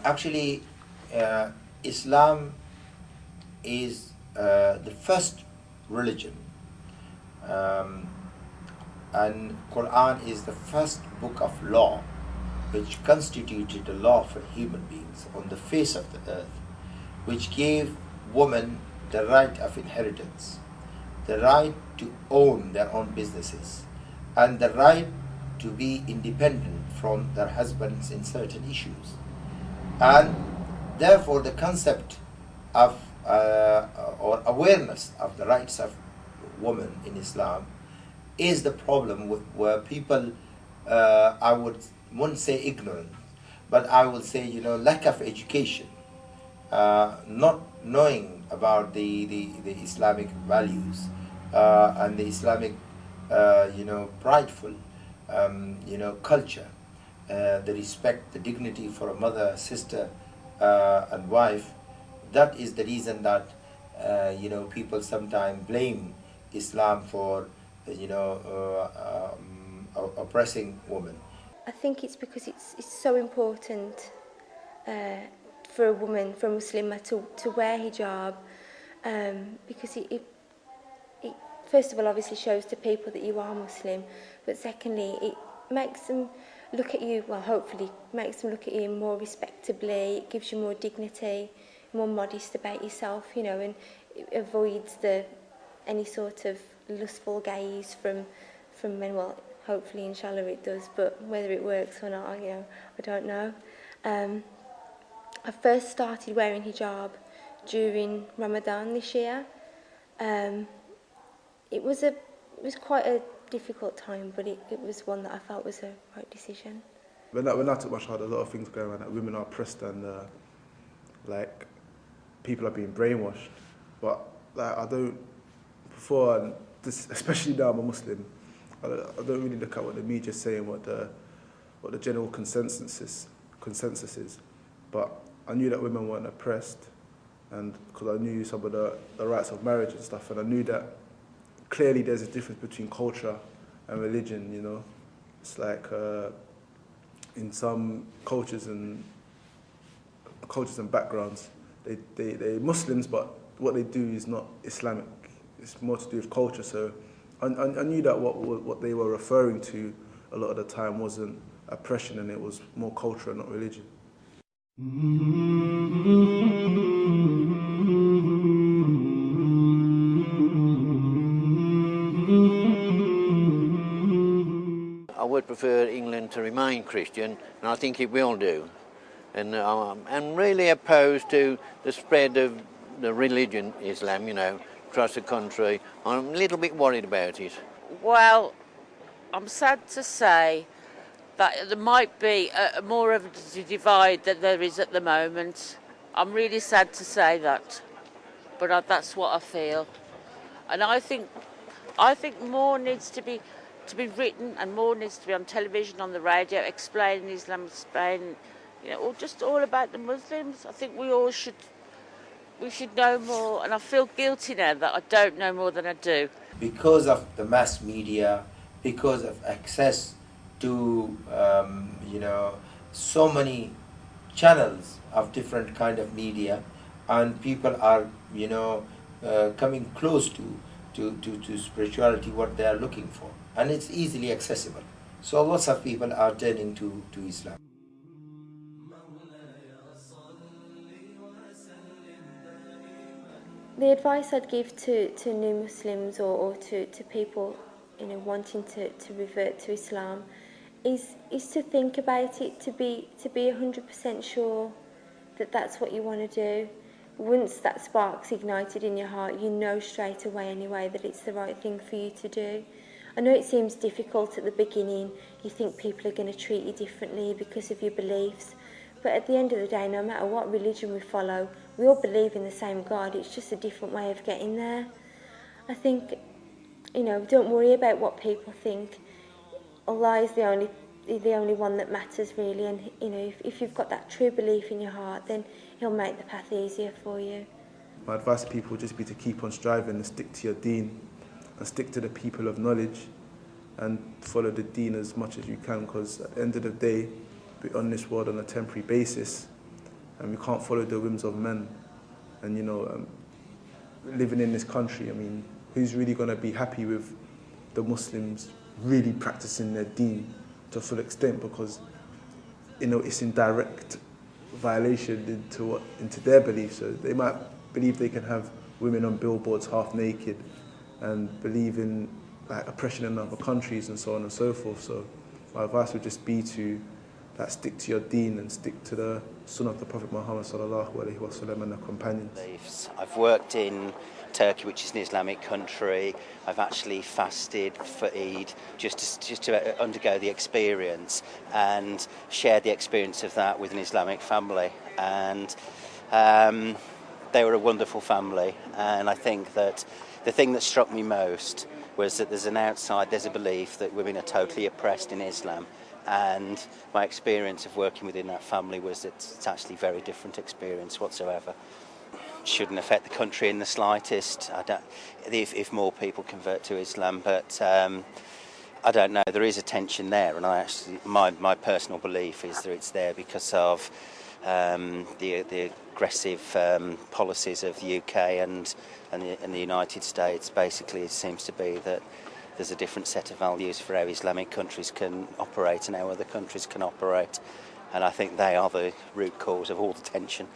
Actually, Islam is the first religion, um, and Quran is the first book of law, which constituted the law for human beings on the face of the earth, which gave women the right of inheritance, the right to own their own businesses, and the right to be independent from their husbands in certain issues. And therefore, the concept of or awareness of the rights of women in Islam is the problem with where people, I wouldn't say ignorant, but I would say lack of education, not knowing about the Islamic values and the Islamic prideful culture, the respect, the dignity for a mother, sister, and wife. That is the reason that people sometimes blame Islam for oppressing women. I think it's because it's so important for a woman, for a Muslimah, to wear hijab, because it first of all obviously shows to people that you are Muslim, but secondly it makes them look at you, well hopefully makes them look at you more respectably, it gives you more dignity, more modest about yourself, and it avoids any sort of lustful gaze from men. Well, hopefully, inshallah, it does, but whether it works or not, I don't know. I first started wearing hijab during Ramadan this year. It was quite a difficult time, but it was one that I felt was a right decision. When I took my child, a lot of things going on. That women are oppressed and people are being brainwashed. But I don't, before this, especially now I'm a Muslim, I don't really look at what the media's saying, what the general consensus is. But I knew that women weren't oppressed, and because I knew some of the rights of marriage and stuff, and I knew that clearly there's a difference between culture and religion. It's like in some cultures and backgrounds, they're Muslims, but what they do is not Islamic. It's more to do with culture. So I knew that what they were referring to a lot of the time wasn't oppression, and it was more culture and not religion. I would prefer England to remain Christian, and I think it will do. And I'm really opposed to the spread of the religion, Islam, across the country. I'm a little bit worried about it. Well, I'm sad to say that there might be more of a divide than there is at the moment. I'm really sad to say that, but that's what I feel. And I think more needs to be written, and more needs to be on television, on the radio, explaining Islam, explaining, or just all about the Muslims. I think we should know more, and I feel guilty now that I don't know more than I do. Because of the mass media, because of access to so many channels of different kind of media, and people are coming close to spirituality, what they are looking for, and it's easily accessible. So lots of people are turning to Islam. The advice I'd give to new Muslims or to people wanting to revert to Islam is to think about it, to be 100% sure that that's what you want to do. Once that spark's ignited in your heart, you know straight away anyway that it's the right thing for you to do. I know it seems difficult at the beginning. You think people are going to treat you differently because of your beliefs. But at the end of the day, no matter what religion we follow, we all believe in the same God. It's just a different way of getting there. I think, don't worry about what people think. Allah is the only one that matters really. And if you've got that true belief in your heart, then He'll make the path easier for you. My advice to people would just be to keep on striving and stick to your deen, and stick to the people of knowledge, and follow the deen as much as you can, because at the end of the day, we're on this world on a temporary basis, and we can't follow the whims of men. And living in this country, I mean, who's really going to be happy with the Muslims really practicing their deen to a full extent? Because it's in direct violation into their beliefs. So they might believe they can have women on billboards half naked, and believe in oppression in other countries and so on and so forth. So my advice would just be to stick to your deen and stick to the sunnah of the Prophet Muhammad sallallahu alaihi wasallam and the companions. I've worked in Turkey, which is an Islamic country. I've actually fasted for Eid just to undergo the experience and share the experience of that with an Islamic family. And they were a wonderful family. And I think that the thing that struck me most was that there's a belief that women are totally oppressed in Islam. And my experience of working within that family was that it's actually a very different experience whatsoever. Shouldn't affect the country in the slightest. If more people convert to Islam, but I don't know. There is a tension there, and my personal belief is that it's there because of the aggressive policies of the UK and the United States. Basically, it seems to be that there's a different set of values for how Islamic countries can operate and how other countries can operate, and I think they are the root cause of all the tension.